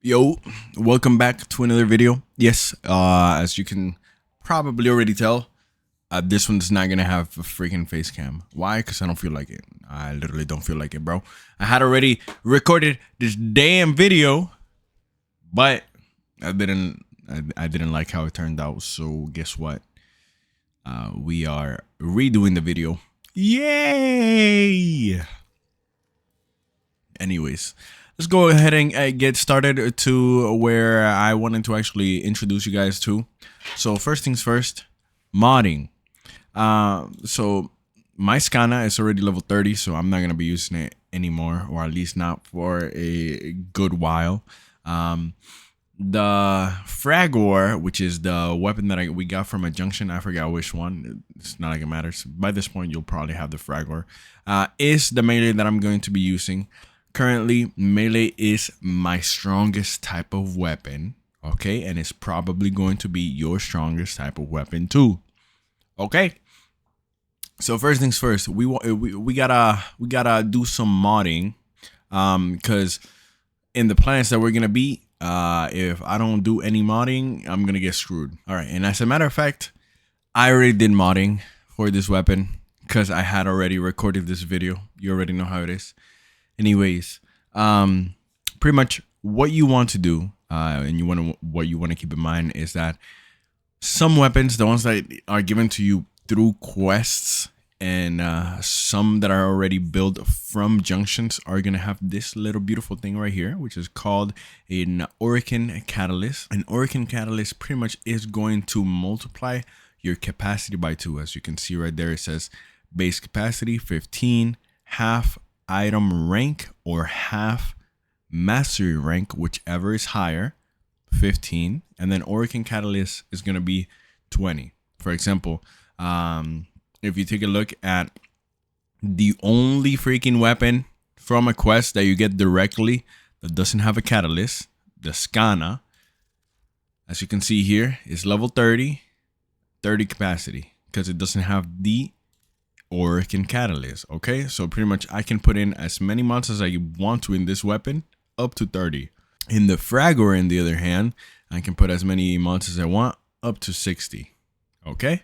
Yo, welcome back to another video. Yes, as you can probably already tell, this one's not gonna have a freaking face cam. Why? Because I don't feel like it. I literally don't feel like it, bro. I had already recorded this damn video, but I didn't. I didn't like how it turned out. So guess what? We are redoing the video. Yay! Anyways, let's go ahead and get started to where I wanted to actually introduce you guys to. So first things first, modding. So my Scana is already level 30, so I'm not going to be using it anymore, or at least not for a good while. The Fragor, which is the weapon that we got from a junction, I forgot which one. It's not like it matters. By this point, you'll probably have the Fragor. Is the melee that I'm going to be using. Currently, melee is my strongest type of weapon. Okay, and it's probably going to be your strongest type of weapon too. Okay. So first things first, we gotta do some modding, because in the plans that we're gonna be, if I don't do any modding, I'm gonna get screwed. All right, and as a matter of fact, I already did modding for this weapon because I had already recorded this video. You already know how it is. Anyways, pretty much what you want to do, and what you want to keep in mind is that some weapons, the ones that are given to you through quests, and some that are already built from junctions, are gonna have this little beautiful thing right here, which is called an Orokin Catalyst. An Orokin Catalyst pretty much is going to multiply your capacity by 2. As you can see right there, it says base capacity 15, half item rank, or half mastery rank, whichever is higher, 15, and then Orokin Catalyst is going to be 20. For example, if you take a look at the only freaking weapon from a quest that you get directly that doesn't have a catalyst, the Scana, as you can see here, is level 30 capacity, because it doesn't have the Orokin Catalyst. Okay, so pretty much I can put in as many mods as I want to in this weapon, up to 30. In the Fragor, on the other hand, I can put as many mods as I want, up to 60. Okay,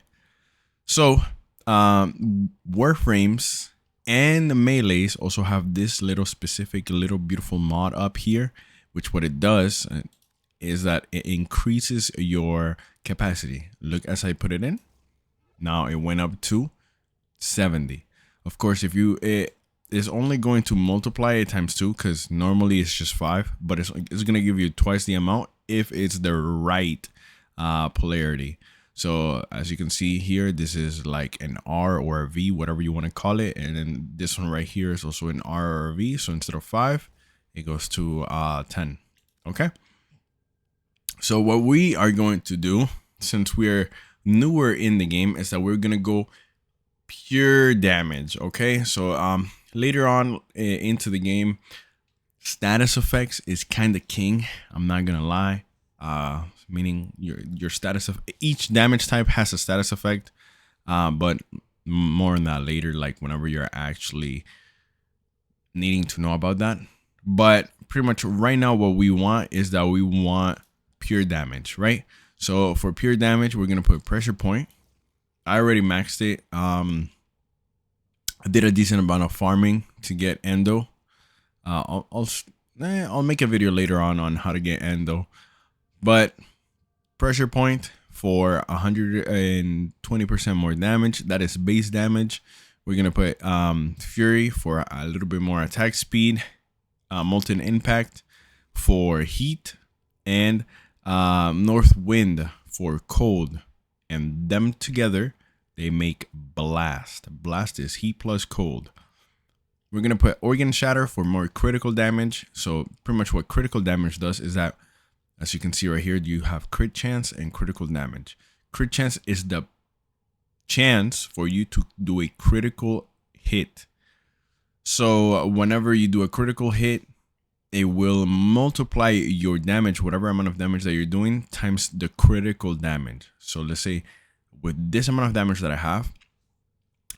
so Warframes and the melees also have this little specific little beautiful mod up here, which what it does is that it increases your capacity. Look, as I put it in, now it went up to 70. Of course, if you it is only going to multiply it times 2, because normally it's just 5, but it's going to give you twice the amount if it's the right polarity. So as you can see here, this is like an R or a V, whatever you want to call it, and then this one right here is also an R or a V. So instead of 5, it goes to 10. Okay, so what we are going to do, since we're newer in the game, is that we're gonna go pure damage. Okay, so later on into the game, status effects is kind of king. I'm not gonna lie. Meaning your status of each damage type has a status effect, but more on that later, like whenever you're actually needing to know about that. But pretty much right now, what we want is that we want pure damage, right? So for pure damage, we're gonna put pressure point. I already maxed it. I did a decent amount of farming to get endo. I'll make a video later on how to get endo, but pressure point for 120% more damage. That is base damage. We're gonna put fury for a little bit more attack speed, molten impact for heat, and north wind for cold. And them together, they make blast. Blast is heat plus cold. We're gonna put organ shatter for more critical damage. So pretty much what critical damage does is that, as you can see right here, you have crit chance and critical damage. Crit chance is the chance for you to do a critical hit. So whenever you do a critical hit, it will multiply your damage, whatever amount of damage that you're doing, times the critical damage. So let's say with this amount of damage that I have,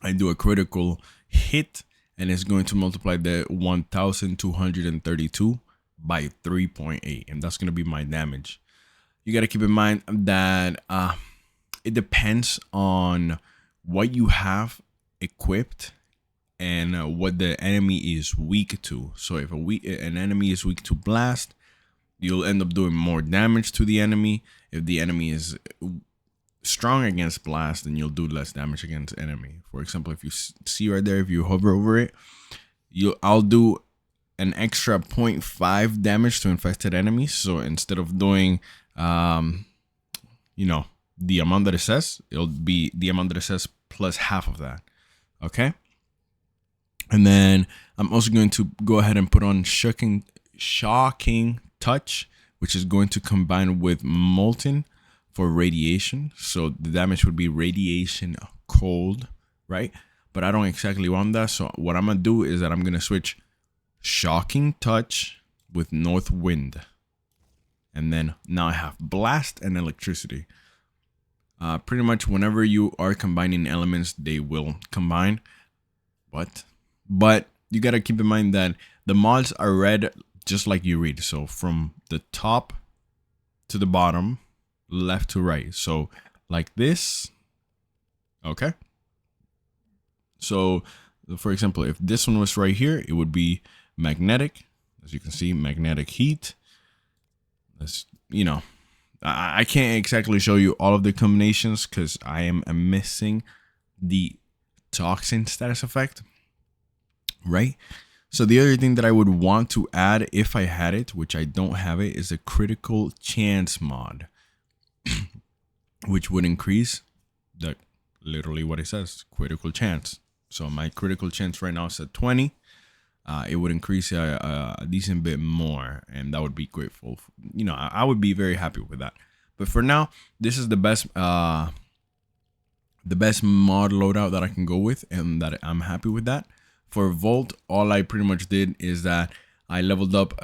I do a critical hit, and it's going to multiply the 1232 by 3.8, and that's gonna be my damage. You got to keep in mind that it depends on what you have equipped and what the enemy is weak to. So if an enemy is weak to blast, you'll end up doing more damage to the enemy. If the enemy is strong against blast, then you'll do less damage against enemy. For example, if you see right there, if you hover over it, I'll do an extra 0.5 damage to infected enemies. So instead of doing you know, the amount that it says, it'll be the amount that it says plus half of that. Okay. And then I'm also going to go ahead and put on shocking touch, which is going to combine with molten for radiation. So the damage would be radiation cold, right? But I don't exactly want that. So what I'm gonna do is that I'm gonna switch shocking touch with north wind. And then now I have blast and electricity. Pretty much whenever you are combining elements, they will combine. But you got to keep in mind that the mods are read just like you read. So from the top to the bottom, left to right. So like this. Okay. So for example, if this one was right here, it would be magnetic. As you can see, magnetic heat. That's, you know, I can't exactly show you all of the combinations because I am missing the toxin status effect, right? So the other thing that I would want to add if I had it, which I don't have it, is a critical chance mod, which would increase the literally what it says, critical chance. So my critical chance right now is at 20. It would increase a decent bit more, and that would be grateful. You know, I would be very happy with that. But for now, this is the best mod loadout that I can go with, and that I'm happy with that. For Volt, all I pretty much did is that I leveled up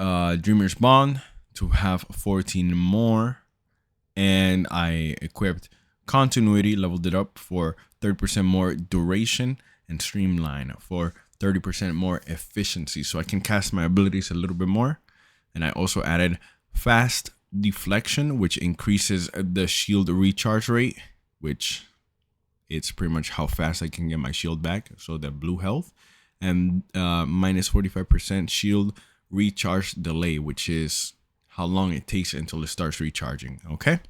Dreamer's Bond to have 14 more, and I equipped Continuity, leveled it up for 30% more duration, and Streamline for 30% more efficiency, so I can cast my abilities a little bit more. And I also added fast deflection, which increases the shield recharge rate, which it's pretty much how fast I can get my shield back. So the blue health, and minus 45% shield recharge delay, which is how long it takes until it starts recharging. Okay.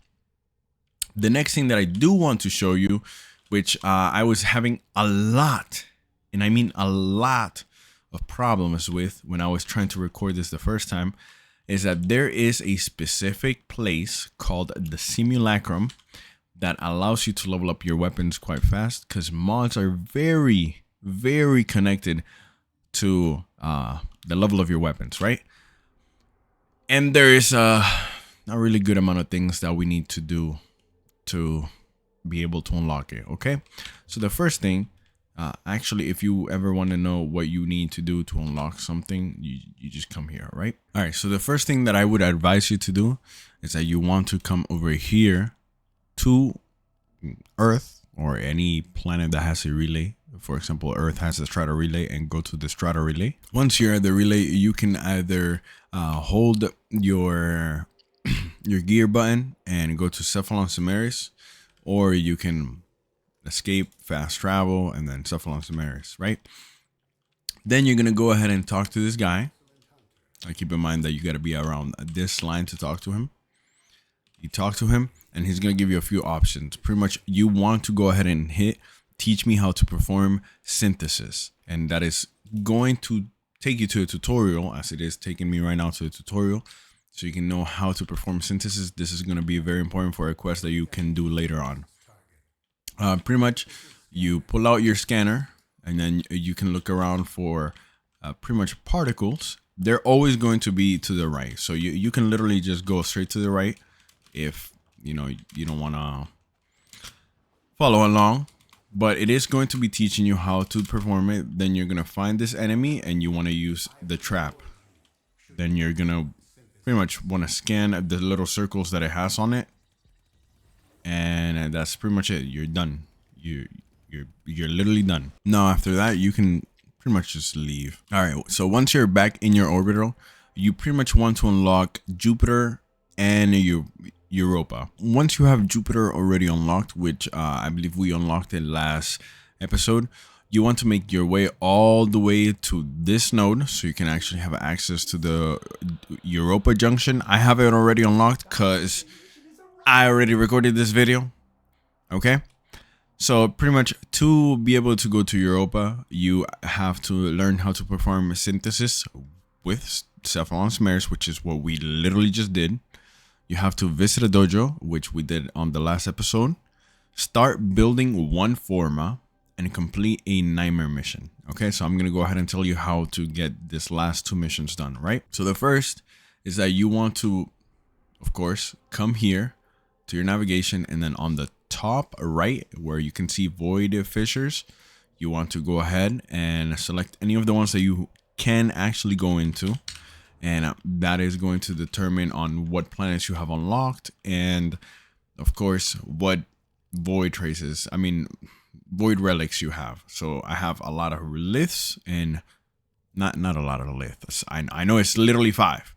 The next thing that I do want to show you, which I was having a lot, and I mean a lot of problems with when I was trying to record this the first time, is that there is a specific place called the Simulacrum that allows you to level up your weapons quite fast, because mods are very, very connected to the level of your weapons, right? And there is a really good amount of things that we need to do to be able to unlock it. Okay, so the first thing, actually, if you ever want to know what you need to do to unlock something, you just come here, right? All right, so the first thing that I would advise you to do is that you want to come over here to Earth or any planet that has a relay. For example, Earth has a strata relay, and go to the strata relay. Once you're at the relay, you can either hold your gear button and go to Cephalon Samaris, or you can escape, fast travel, and then Cephalon Samaris, right? Then you're gonna go ahead and talk to this guy. Keep in mind that you gotta be around this line to talk to him. You talk to him, and he's gonna give you a few options. Pretty much, you want to go ahead and hit teach me how to perform synthesis, and that is going to take you to a tutorial, as it is taking me right now to a tutorial, so you can know how to perform synthesis. This is going to be very important for a quest that you can do later on. Pretty much, you pull out your scanner, and then you can look around for pretty much particles. They're always going to be to the right, so you can literally just go straight to the right if you don't want to follow along. But it is going to be teaching you how to perform it. Then you're going to find this enemy, and you want to use the trap. Then you're going to pretty much want to scan the little circles that it has on it. And that's pretty much it. You're done. You're literally done. Now, after that, you can pretty much just leave. All right. So once you're back in your orbital, you pretty much want to unlock Jupiter and Europa. Once you have Jupiter already unlocked, which I believe we unlocked it last episode, you want to make your way all the way to this node so you can actually have access to the Europa junction. I have it already unlocked because I already recorded this video. Okay, so pretty much to be able to go to Europa, you have to learn how to perform synthesis with Cephalon Smears, which is what we literally just did. You have to visit a dojo, which we did on the last episode. Start building one forma and complete a nightmare mission. Okay, so I'm gonna go ahead and tell you how to get this last two missions done, right? So the first is that you want to, of course, come here to your navigation, and then on the top right where you can see void fissures, you want to go ahead and select any of the ones that you can actually go into, and that is going to determine on what planets you have unlocked, and of course what void traces, void relics you have. So I have a lot of liths, and not a lot of liths. I know it's literally 5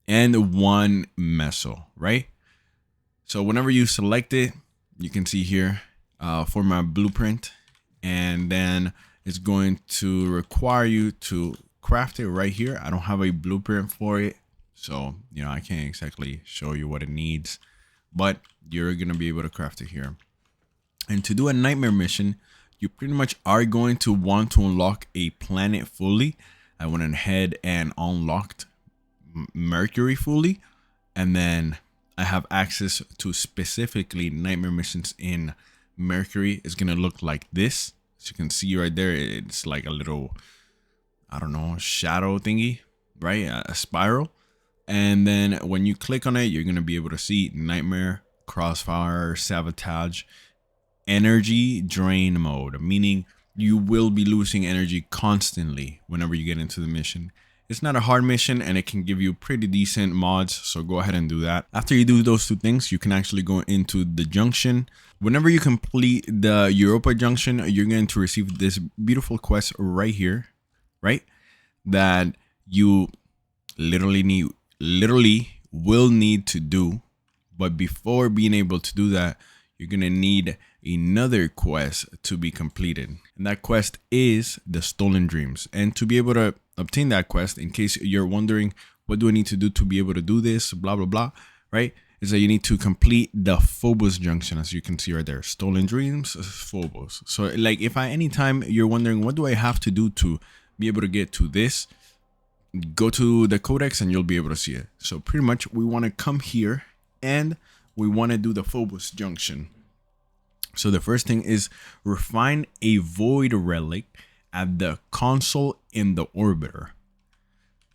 and 1 meso, right? So whenever you select it, you can see here for my blueprint, and then it's going to require you to craft it right here. I don't have a blueprint for it, so I can't exactly show you what it needs, but you're gonna be able to craft it here. And to do a nightmare mission, you pretty much are going to want to unlock a planet fully. I went ahead and unlocked Mercury fully, and then I have access to specifically nightmare missions in Mercury. It's gonna look like this. As you can see right there, it's like a little, I don't know, shadow thingy, right? A spiral. And then when you click on it, you're gonna be able to see nightmare, crossfire, sabotage, energy drain mode, meaning you will be losing energy constantly whenever you get into the mission. It's not a hard mission, and it can give you pretty decent mods, so go ahead and do that. After you do those two things, you can actually go into the junction. Whenever you complete the Europa junction, you're going to receive this beautiful quest right here, right? That you literally will need to do. But before being able to do that, you're going to need another quest to be completed, and that quest is the Stolen Dreams. And to be able to obtain that quest, in case you're wondering what do I need to do to be able to do this, blah blah blah, right, is that you need to complete the Phobos junction, as you can see right there. Stolen Dreams, Phobos. So like, if at any time you're wondering what do I have to do to be able to get to this, go to the codex and you'll be able to see it. So pretty much we want to come here and we want to do the Phobos junction. So the first thing is refine a void relic at the console in the orbiter.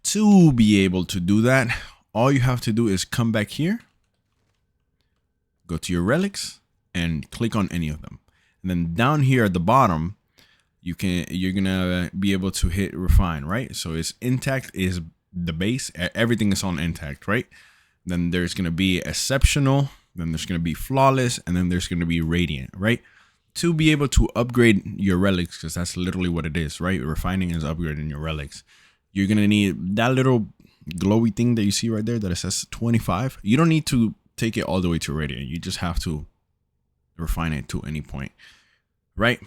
To be able to do that, all you have to do is come back here, go to your relics, and click on any of them. And then down here at the bottom, you're gonna be able to hit refine, right? So it's intact is the base, everything is on intact, right? Then there's gonna be exceptional, then there's going to be flawless, and then there's going to be radiant, right? To be able to upgrade your relics, because that's literally what it is, right? Refining is upgrading your relics. You're going to need that little glowy thing that you see right there that it says 25. You don't need to take it all the way to radiant. You just have to refine it to any point, right?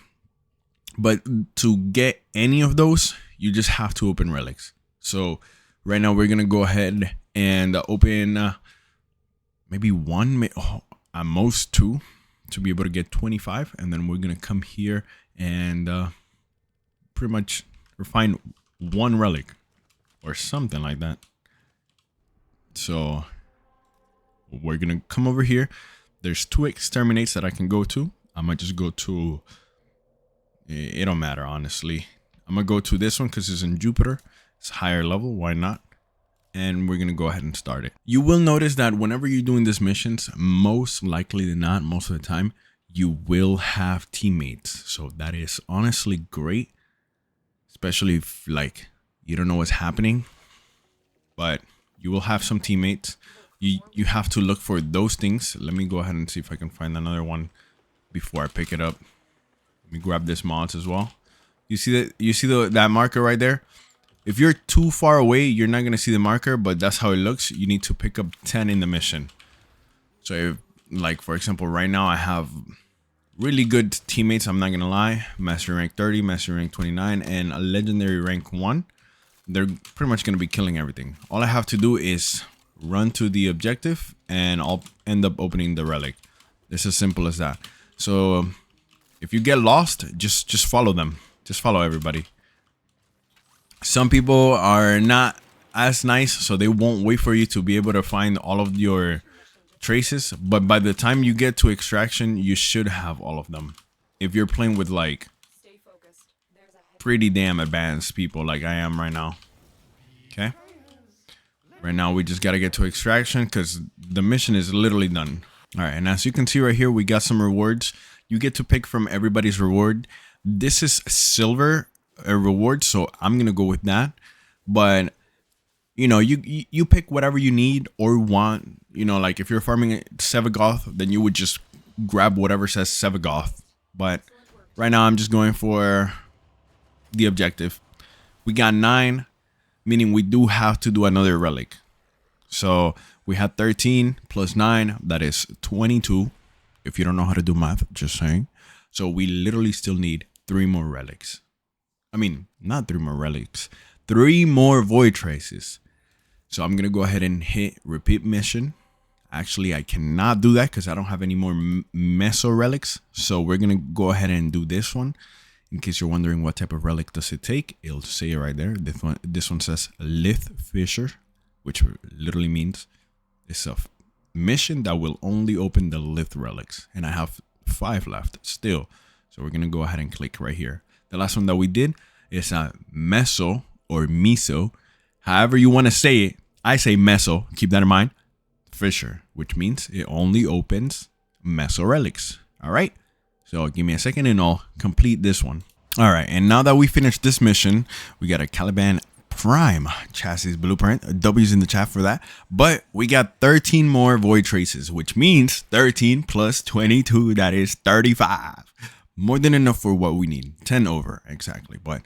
But to get any of those, you just have to open relics. So right now we're going to go ahead and open maybe one, at most 2, to be able to get 25. And then we're going to come here and pretty much refine 1 relic or something like that. So we're going to come over here. There's 2 exterminates that I can go to. I might just go to, it don't matter, honestly. I'm going to go to this one because it's in Jupiter. It's higher level. Why not? And we're going to go ahead and start it. You will notice that whenever you're doing these missions, most likely than not, most of the time, you will have teammates. So that is honestly great, especially if like you don't know what's happening, but you will have some teammates. You have to look for those things. Let me go ahead and see if I can find another one before I pick it up. Let me grab this mods as well. You see that? You see that marker right there? If you're too far away, you're not going to see the marker, but that's how it looks. You need to pick up 10 in the mission. So if, like, for example, right now I have really good teammates, I'm not going to lie. Mastery rank 30, Mastery rank 29, and a Legendary rank 1. They're pretty much going to be killing everything. All I have to do is run to the objective, and I'll end up opening the relic. It's as simple as that. So if you get lost, just follow them. Just follow everybody. Some people are not as nice, so they won't wait for you to be able to find all of your traces. But by the time you get to extraction, you should have all of them. If you're playing with like pretty damn advanced people like I am right now. Okay. Right now, we just got to get to extraction because the mission is literally done. All right. And as you can see right here, we got some rewards. You get to pick from everybody's reward. This is silver reward, so I'm going to go with that. But, you know, you pick whatever you need or want. You know, like if you're farming Sevagoth, then you would just grab whatever says Sevagoth. But right now, I'm just going for the objective. We got 9. Meaning we do have to do another relic. So we had 13 plus 9. That is 22. If you don't know how to do math, just saying. So we literally still need 3 more relics. I mean, not 3 more relics. 3 more void traces. So I'm going to go ahead and hit repeat mission. Actually, I cannot do that because I don't have any more meso relics. So we're going to go ahead and do this one. In case you're wondering what type of relic does it take, it'll say it right there. This one says Lith Fisher, which literally means it's a mission that will only open the Lith relics. And I have 5 left still. So we're going to go ahead and click right here. The last one that we did is a Meso or Miso. However you want to say it. I say Meso. Keep that in mind. Fisher, which means it only opens Meso relics. All right. So give me a second and I'll complete this one. All right. And now that we finished this mission, we got a Caliban Prime chassis blueprint. W's in the chat for that. But we got 13 more void traces, which means 13 plus 22. That is 35. More than enough for what we need. 10 over exactly. But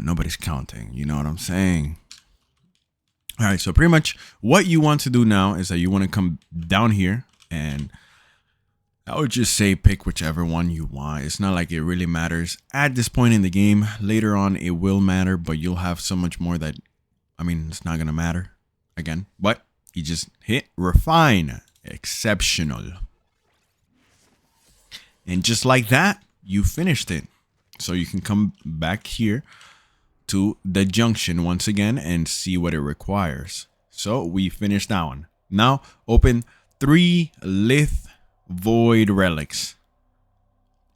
nobody's counting. You know what I'm saying? All right. So pretty much what you want to do now is that you want to come down here and I would just say pick whichever one you want. It's not like it really matters at this point in the game. Later on, it will matter, but you'll have so much more that, I mean, it's not going to matter again. But you just hit refine. Exceptional. And just like that, you finished it. So you can come back here to the junction once again and see what it requires. So we finished that one. Now open 3 Lith void relics.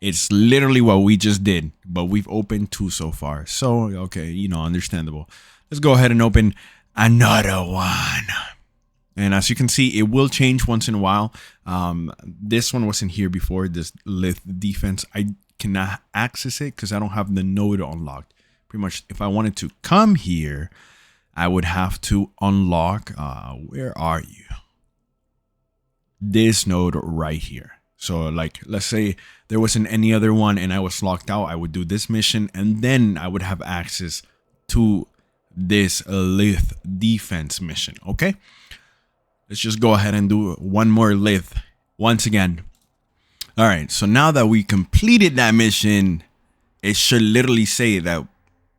It's literally what we just did, but we've opened 2 so far. So, okay, you know, understandable. Let's go ahead and open another one. And as you can see, it will change once in a while. This one wasn't here before, this Lith defense. I cannot access it because I don't have the node unlocked. Pretty much, if I wanted to come here, I would have to unlock, where are you? This node right here. So like, let's say there wasn't any other one and I was locked out, I would do this mission and then I would have access to this Lith defense mission. Okay, let's just go ahead and do one more Lith once again. All right, so now that we completed that mission, it should literally say that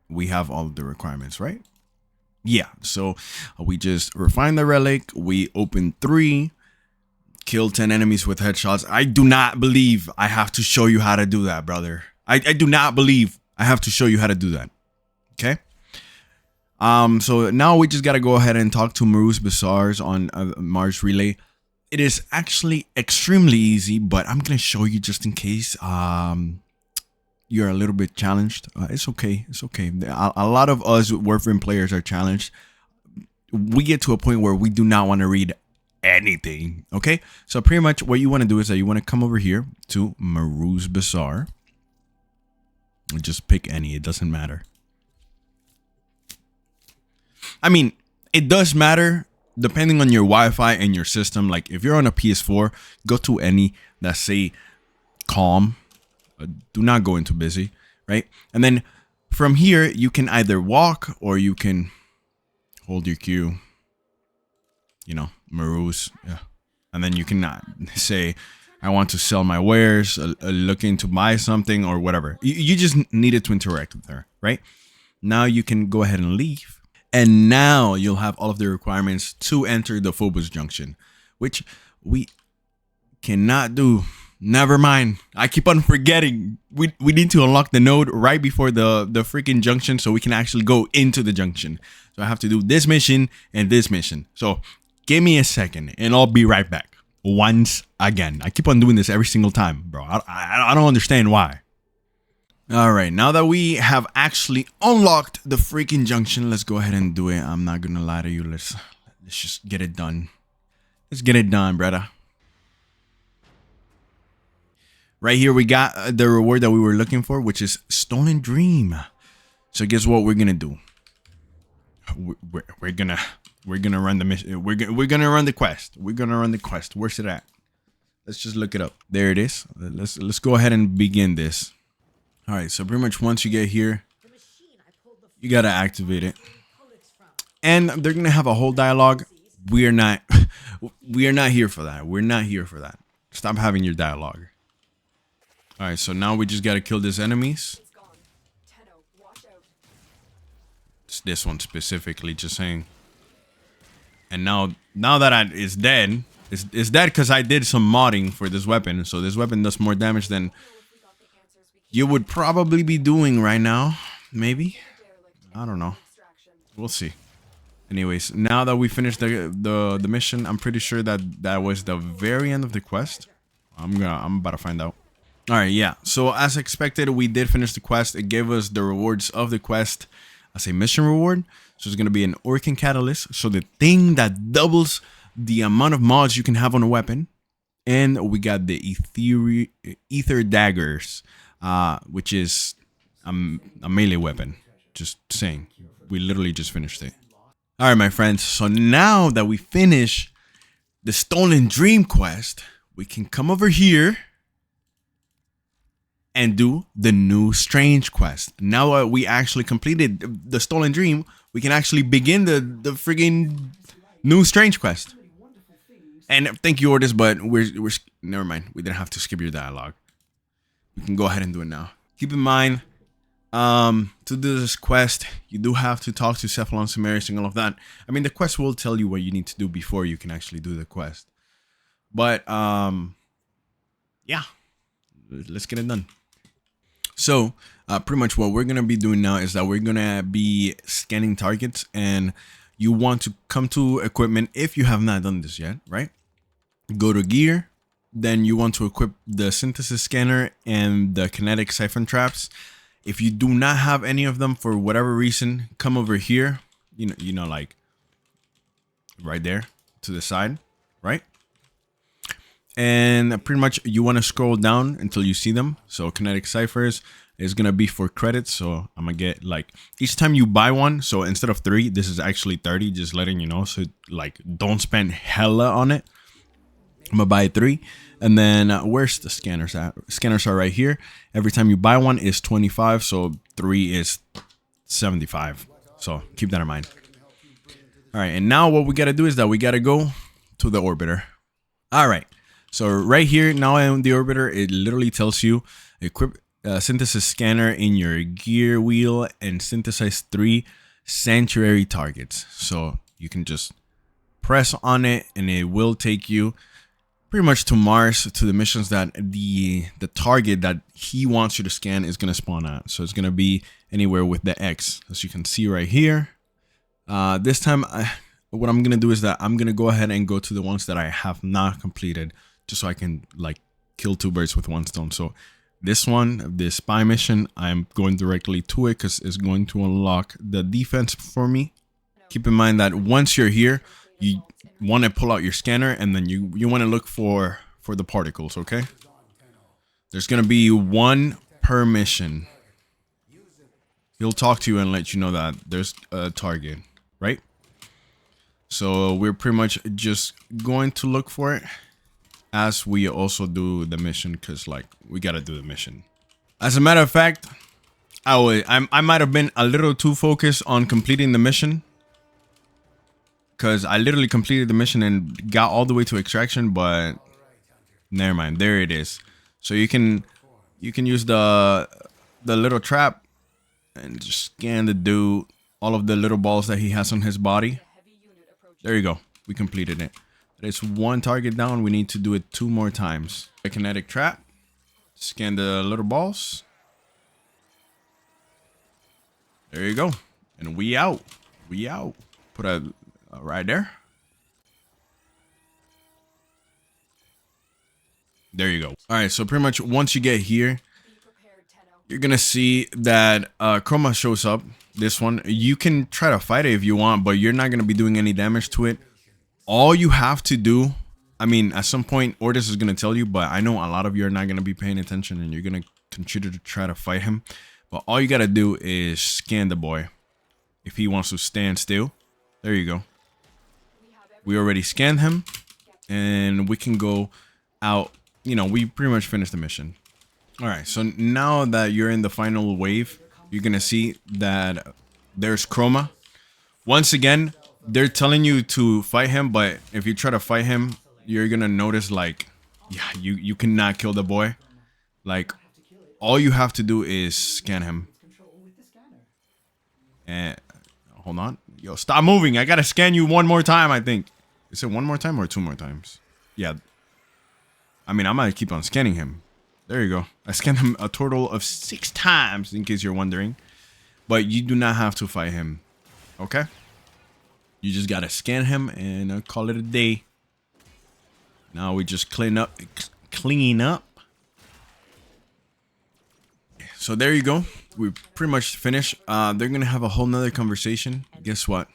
we have all of the requirements, right? Yeah, so we just refined the relic, we opened 3, kill 10 enemies with headshots. I do not believe I have to show you how to do that, brother. I do not believe I have to show you how to do that. Okay. So now we just got to go ahead and talk to Marus Bazaars on Mars Relay. It is actually extremely easy, but I'm going to show you just in case you're a little bit challenged. It's okay. It's okay. A lot of us Warframe players are challenged. We get to a point where we do not want to read anything. Okay, so pretty much what you want to do is that you want to come over here to Marus Bazaar. Just pick any, it doesn't matter. I mean, it does matter depending on your Wi-Fi and your system. Like if you're on a PS4, go to any that say calm. Do not go into busy, right? And then From here, you can either walk or you can hold your Q, you know, Marus. Yeah. And then you can say, I want to sell my wares, looking to buy something or whatever. You just needed to interact with her, right? Now you can go ahead and leave. And now you'll have all of the requirements to enter the Phobos Junction, which we cannot do. Never mind. I keep on forgetting. We need to unlock the node right before the freaking junction so we can actually go into the junction. So I have to do this mission and this mission. So give me a second and I'll be right back. Once again. I keep on doing this every single time, bro. I don't understand why. All right, now that we have actually unlocked the freaking junction, let's go ahead and do it. I'm not gonna lie to you. Let's just get it done. Let's get it done, brother. Right here, we got the reward that we were looking for, which is Stolen Dream. So guess what we're gonna do? We're gonna run the mission. We're gonna run the quest. We're gonna run the quest. Where's it at? Let's just look it up. There it is. Let's go ahead and begin this. All right. So pretty much once you get here, you gotta activate it, and they're gonna have a whole dialogue. We are not here for that. We're not here for that. Stop having your dialogue. All right. So now we just gotta kill these enemies. It's this one specifically, just saying. And now that it's dead, it's dead because I did some modding for this weapon. So this weapon does more damage than you would probably be doing right now. Maybe. I don't know. We'll see. Anyways, now that we finished the mission, I'm pretty sure that was the very end of the quest. I'm about to find out. All right, yeah. So as expected, we did finish the quest. It gave us the rewards of the quest as a mission reward. So it's going to be an Orkin Catalyst. So the thing that doubles the amount of mods you can have on a weapon. And we got the Ether Daggers, which is a melee weapon. Just saying. We literally just finished it. All right, my friends. So now that we finish the Stolen Dream quest, we can come over here and do the new Strange quest. Now we actually completed the Stolen Dream, we can actually begin the friggin' new Strange quest. And thank you, Ordis, but we're never mind. We didn't have to skip your dialogue. We can go ahead and do it now. Keep in mind, to do this quest, you do have to talk to Cephalon, Sumerius, and all of that. I mean, the quest will tell you what you need to do before you can actually do the quest. But yeah, let's get it done. So pretty much what we're going to be doing now is that we're going to be scanning targets, and you want to come to equipment if you have not done this yet, right? Go to gear. Then you want to equip the synthesis scanner and the kinetic siphon traps. If you do not have any of them for whatever reason, come over here, you know, like right there to the side, right? And pretty much you want to scroll down until you see them. So kinetic ciphers is going to be for credits. So I'm going to get like each time you buy one. So instead of 3, this is actually 30, just letting you know. So like don't spend hella on it. I'm going to buy 3. And then where's the scanners at? Scanners are right here. Every time you buy one is 25. So 3 is 75. So keep that in mind. All right. And now what we got to do is that we got to go to the orbiter. All right. So right here now in the orbiter, it literally tells you equip synthesis scanner in your gear wheel and synthesize 3 sanctuary targets. So you can just press on it and it will take you pretty much to Mars, to the missions that the target that he wants you to scan is going to spawn at. So it's going to be anywhere with the X, as you can see right here. This time, what I'm going to do is that I'm going to go ahead and go to the ones that I have not completed, just so I can like kill 2 birds with 1 stone. So this one, the spy mission, I'm going directly to it because it's going to unlock the defense for me. Keep in mind that once you're here, you want to pull out your scanner and then you want to look for the particles, okay? There's going to be 1 per mission. He'll talk to you and let you know that there's a target, right? So we're pretty much just going to look for it as we also do the mission, because like we got to do the mission. As a matter of fact, I might have been a little too focused on completing the mission, because I literally completed the mission and got all the way to extraction, but never mind. There it is. So you can use the little trap and just scan the dude, all of the little balls that he has on his body. There you go. We completed it. There's one target down. We need to do it 2 more times. A kinetic trap. Scan the little balls. There you go. And we out. We out. Put a right there. There you go. All right. So pretty much once you get here, you're going to see that Chroma shows up. This one. You can try to fight it if you want, but you're not going to be doing any damage to it. All you have to do, I mean, at some point, Ordis is going to tell you, but I know a lot of you are not going to be paying attention and you're going to continue to try to fight him. But all you got to do is scan the boy. If he wants to stand still, there you go. We already scanned him and we can go out. You know, we pretty much finished the mission. All right. So now that you're in the final wave, you're going to see that there's Chroma. Once again, they're telling you to fight him, but if you try to fight him, you're gonna notice, like, yeah, you cannot kill the boy. Like, all you have to do is scan him. And hold on, yo, stop moving. I gotta scan you 1 more time. I think. Is it 1 more time or 2 more times? Yeah. I mean, I might keep on scanning him. There you go. I scanned him a total of 6 times, in case you're wondering. But you do not have to fight him. Okay. You just gotta scan him and call it a day. Now we just clean up. So there you go. We pretty much finished. They're gonna have a whole nother conversation. Guess what?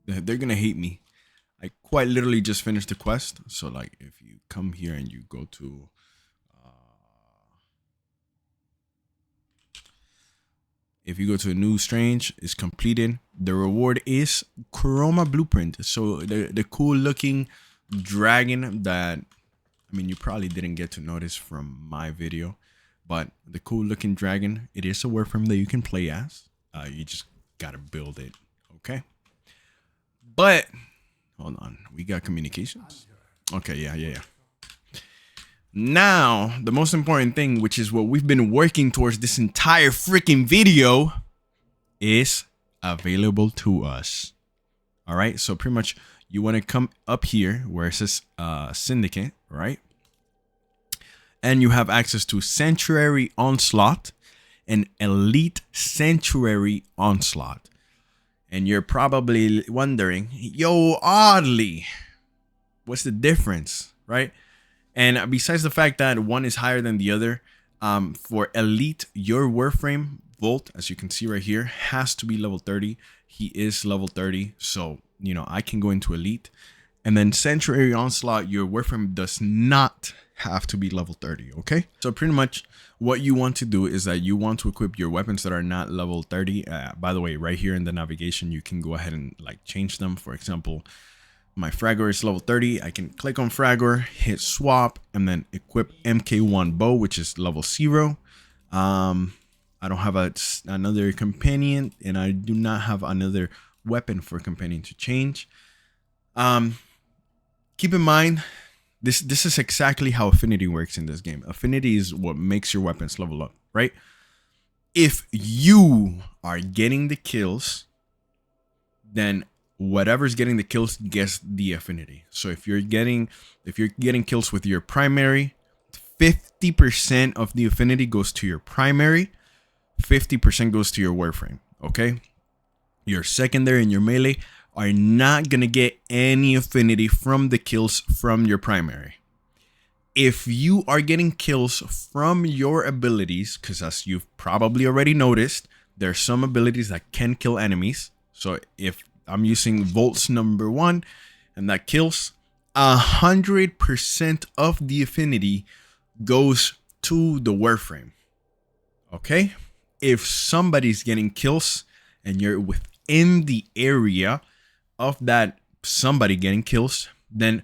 They're gonna hate me. I quite literally just finished the quest. So like, if you come here and you go to if you go to a new strange, it's completed. The reward is Chroma Blueprint. So the cool looking dragon that, I mean, you probably didn't get to notice from my video, but the cool looking dragon, it is a warframe that you can play as. You just gotta build it, okay? But hold on, we got communications. Okay, yeah. Now, the most important thing, which is what we've been working towards this entire freaking video, is available to us. All right, so pretty much you want to come up here where it says Syndicate, right? And you have access to Sanctuary Onslaught and Elite Sanctuary Onslaught. And you're probably wondering, yo, Oddly, what's the difference, right? And besides the fact that one is higher than the other, for Elite, your Warframe Volt, as you can see right here, has to be level 30. He is level 30, so, you know, I can go into Elite. And then Sanctuary Onslaught, your Warframe does not have to be level 30, okay? So pretty much what you want to do is that you want to equip your weapons that are not level 30. By the way, right here in the navigation, you can go ahead and like change them. For example, my Fragor is level 30. I can click on Fragor, hit swap, and then equip MK1 bow, which is level 0. I don't have another companion, and I do not have another weapon for companion to change. Keep in mind, this is exactly how affinity works in this game. Affinity is what makes your weapons level up, right? If you are getting the kills, then whatever's getting the kills gets the affinity. So if you're getting kills with your primary, 50% of the affinity goes to your primary, 50% goes to your Warframe, okay? Your secondary and your melee are not gonna get any affinity from the kills from your primary. If you are getting kills from your abilities, because as you've probably already noticed, there are some abilities that can kill enemies. So if I'm using Volts number 1 and that kills, 100% of the affinity goes to the Warframe. Okay? If somebody's getting kills and you're within the area of that somebody getting kills, then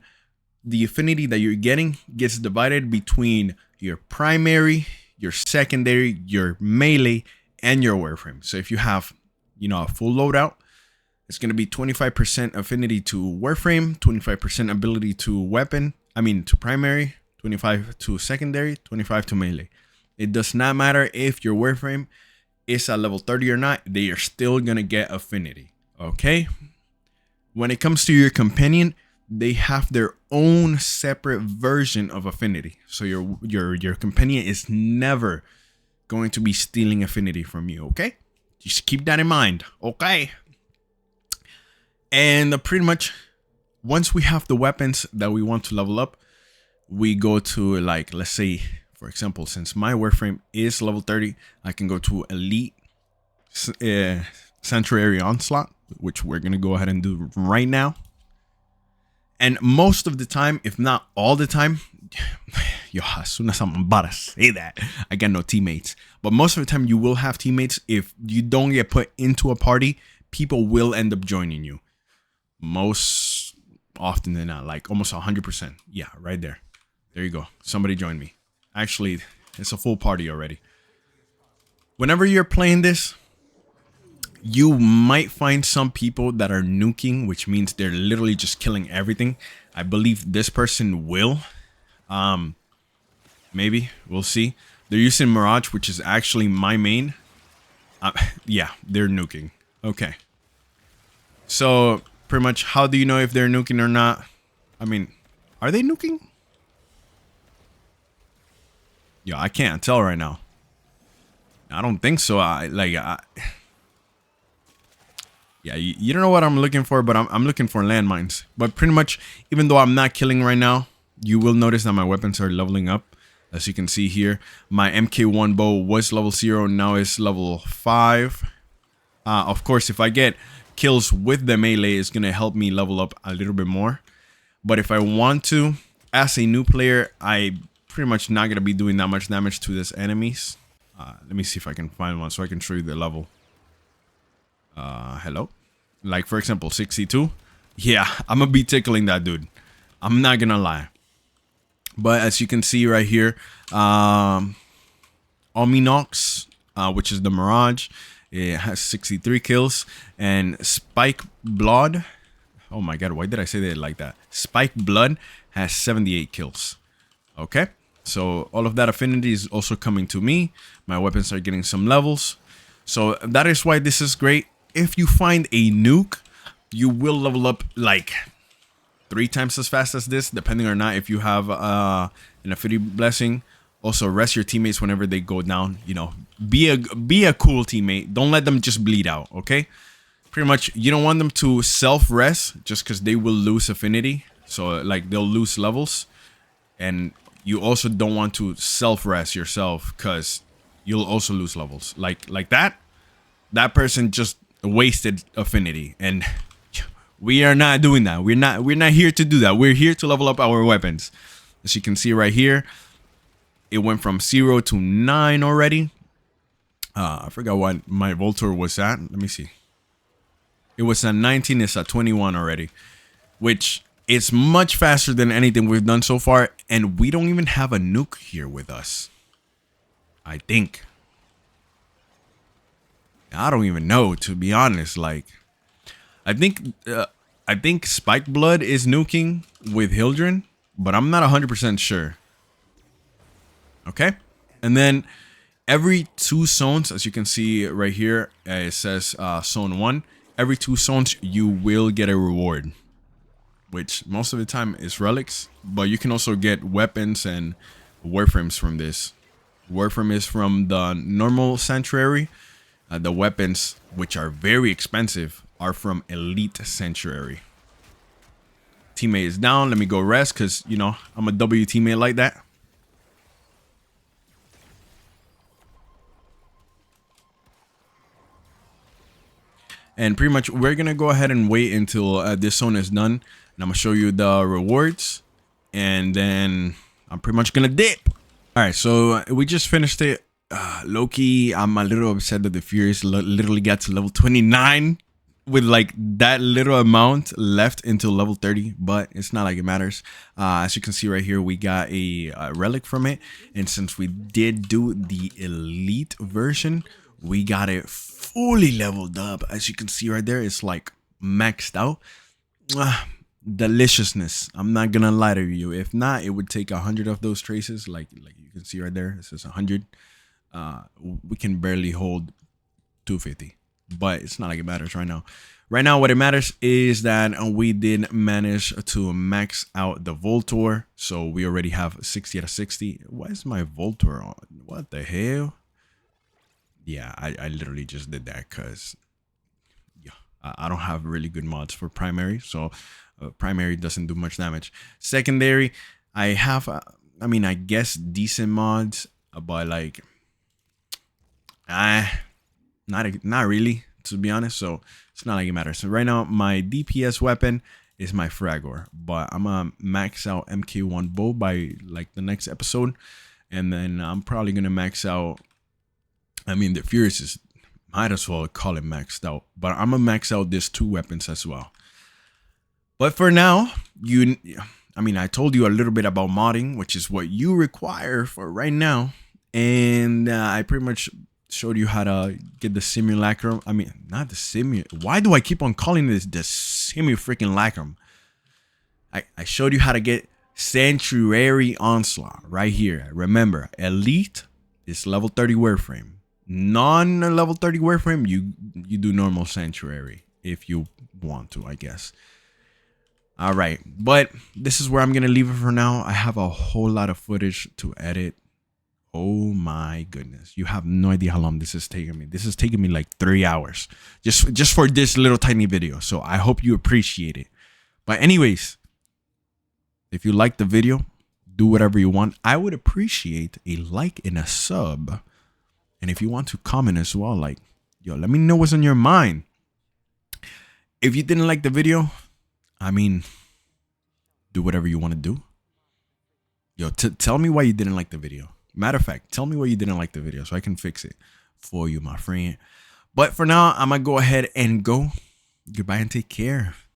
the affinity that you're getting gets divided between your primary, your secondary, your melee, and your warframe. So if you have, you know, a full loadout, it's going to be 25% affinity to warframe, 25% ability to weapon, to primary, 25 to secondary, 25 to melee. It does not matter if your warframe is at level 30 or not, they are still going to get affinity. Okay? When it comes to your companion, they have their own separate version of affinity. So your companion is never going to be stealing affinity from you, okay? Just keep that in mind, okay? And pretty much once we have the weapons that we want to level up, we go to, like, let's say, for example, since my warframe is level 30, I can go to Elite Sanctuary Onslaught, which we're going to go ahead and do right now. And most of the time, if not all the time, yo, as soon as I'm about to say that, I got no teammates. But most of the time, you will have teammates. If you don't get put into a party, people will end up joining you. Most often than not, like almost 100%. Yeah, right there. There you go. Somebody joined me. Actually, it's a full party already. Whenever you're playing this, you might find some people that are nuking, which means they're literally just killing everything. I believe this person will. Maybe. We'll see. They're using Mirage, which is actually my main. Yeah, they're nuking. Okay. So, pretty much, how do you know if they're nuking or not? Are they nuking? Yo, I can't tell right now. I don't think so. Yeah, you don't know what I'm looking for, but I'm looking for landmines. But pretty much, even though I'm not killing right now, you will notice that my weapons are leveling up. As you can see here, my MK1 bow was level 0, now it's level 5. Of course, if I get kills with the melee, it's going to help me level up a little bit more. But if I want to, as a new player, I pretty much not going to be doing that much damage to these enemies. Let me see if I can find one so I can show you the level. Hello? Like, for example, 62. Yeah, I'm gonna be tickling that dude. I'm not gonna lie. But as you can see right here, Ominox, which is the Mirage, it has 63 kills. And Spike Blood, oh my god, why did I say that like that? Spike Blood has 78 kills. Okay, so all of that affinity is also coming to me. My weapons are getting some levels. So that is why this is great. If you find a nuke, you will level up like 3 times as fast as this, depending or not if you have an affinity blessing. Also, rest your teammates whenever they go down. You know, be a cool teammate. Don't let them just bleed out, okay? Pretty much, you don't want them to self-rest just because they will lose affinity. So, like, they'll lose levels. And you also don't want to self-rest yourself because you'll also lose levels. Like that. That person just wasted affinity, and we are not doing that. We're not here to do that. We're here to level up our weapons. As you can see right here, it went from 0 to 9 already. I forgot what my Voltor was at. Let me see. It was at 19. It's at 21 already, which is much faster than anything we've done so far. And we don't even have a nuke here with us, I think. I don't even know, to be honest. Like, I think Spike Blood is nuking with Hildren, but I'm not 100% sure. Okay, and then every 2 zones, as you can see right here, it says zone 1. Every 2 zones, you will get a reward, which most of the time is relics, but you can also get weapons and warframes from this. Warframe is from the normal sanctuary. The weapons, which are very expensive, are from Elite Sanctuary. Teammate is down. Let me go rest because, you know, I'm a W teammate like that. And pretty much we're going to go ahead and wait until this zone is done. And I'm going to show you the rewards. And then I'm pretty much going to dip. All right, so we just finished it. Loki, I'm a little upset that the Furious literally got to level 29 with like that little amount left until level 30, but it's not like it matters. As you can see right here, we got a relic from it, and since we did do the elite version, we got it fully leveled up. As you can see right there, it's like maxed out. Deliciousness. I'm not gonna lie to you. If not, it would take 100 of those traces. Like you can see right there, it says 100. We can barely hold 250, but it's not like it matters right now. Right now, what it matters is that we did manage to max out the Voltor. So we already have 60 out of 60. Why is my Voltor on? What the hell? Yeah, I literally just did that because yeah, I don't have really good mods for primary. So primary doesn't do much damage. Secondary, I have, I mean, I guess decent mods, but like, not really, to be honest. So it's not like it matters. So right now, my DPS weapon is my Fragor, but I'm gonna max out MK1 bow by like the next episode, and then I'm probably gonna max out. I mean, the Furious is, might as well call it maxed out, but I'm gonna max out these two weapons as well. But for now, I mean, I told you a little bit about modding, which is what you require for right now, and I pretty much showed you how to get the simulacrum. I mean, not the why do I keep on calling this the freaking lacrum? I showed you how to get Sanctuary Onslaught right here. Remember, Elite is level 30 Warframe. Non-level 30 Warframe, you do normal Sanctuary if you want to, I guess. All right, but this is where I'm gonna leave it for now. I have a whole lot of footage to edit. Oh my goodness. You have no idea how long this is taking me. This is taking me like 3 hours just for this little tiny video. So I hope you appreciate it. But anyways, if you like the video, do whatever you want. I would appreciate a like and a sub. And if you want to comment as well, like, yo, let me know what's on your mind. If you didn't like the video, I mean, do whatever you want to do. Yo, tell me why you didn't like the video. Matter of fact, tell me why you didn't like the video so I can fix it for you, my friend. But for now, I'm going to go ahead and go. Goodbye and take care.